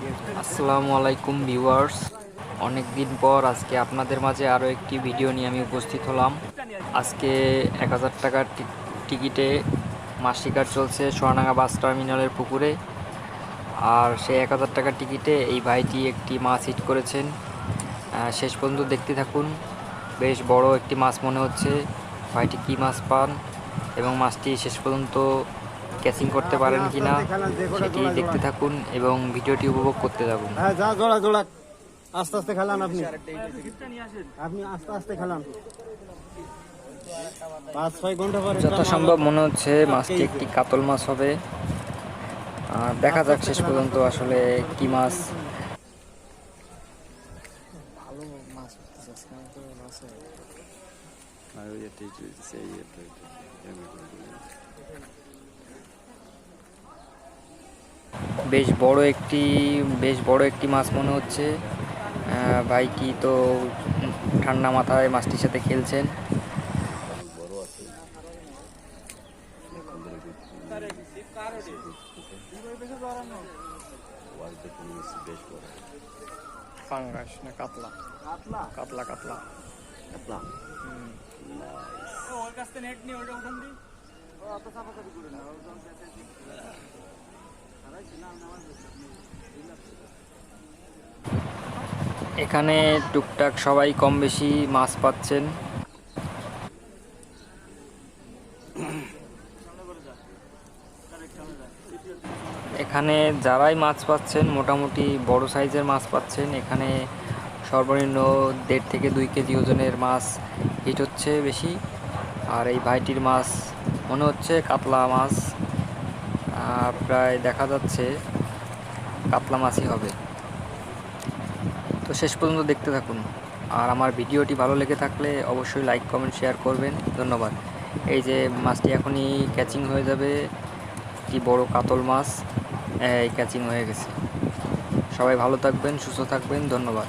আসসালামু আলাইকুম ভিউয়ার্স, অনেক দিন পর আজকে আপনাদের মাঝে আরও একটি ভিডিও নিয়ে আমি উপস্থিত হলাম। আজকে 1000 টাকার টিকিটে মাছ শিকার চলছে সোনাডাঙ্গা বাস টার্মিনালের পুকুরে। আর সেই 1000 টাকার টিকিটে এই ভাইটি একটি মাছ হিট করেছেন। শেষ পর্যন্ত দেখতে থাকুন। বেশ বড় একটি মাছ মনে হচ্ছে। ভাইটি কী মাছ পান এবং মাছটি শেষ পর্যন্ত ক্যাচিং করতে পারেন কিনা সেটি দেখতে থাকুন এবং ভিডিওটি উপভোগ করতে থাকুন। হ্যাঁ, যা জোড়া জোড়া আস্তে আস্তে খেলান। আপনি আপনি আস্তে আস্তে খেলান। 5-6 ঘন্টা পরে যথাসম্ভব মনে হচ্ছে মাছটি একটি কাতল মাছ হবে। দেখা যাক শেষ পর্যন্ত আসলে কি মাছ। ভালো মাছ উঠতেছে বেশ বড় একটি মাছ মনে হচ্ছে। ভাইটি তো ঠান্ডা মাথায় মাছটির সাথে খেলছেন। ফাঙ্গাস না কাতলা? কাতলা কাতলা কাতলা কাতলা। ওর কাছ থেকে নেট নিয়ে ওটা উঠান দি। ও অত চাপাচাপি করে না, এখানে টুকটাক সবাই কম বেশি মাছ পাচ্ছেন। এখানে যারাই মাছ পাচ্ছেন মোটামুটি বড় সাইজের মাছ পাচ্ছেন। এখানে সর্বনিম্ন 1.5 থেকে 2 কেজি ওজনের মাছ হিট হচ্ছে বেশি। আর এই ভাইটির মাছ মনে হচ্ছে কাতলা মাছ, প্রায় দেখা যাচ্ছে কাতলা মাছই হবে। তো শেষ পর্যন্ত দেখতে থাকুন। আর আমার ভিডিওটি ভালো লেগে থাকলে অবশ্যই লাইক কমেন্ট শেয়ার করবেন। ধন্যবাদ। এই যে মাছটি এখনই ক্যাচিং হয়ে যাবে, একটি বড় কাতল মাছ এই ক্যাচিং হয়ে গেছে। সবাই ভালো থাকবেন, সুস্থ থাকবেন। ধন্যবাদ।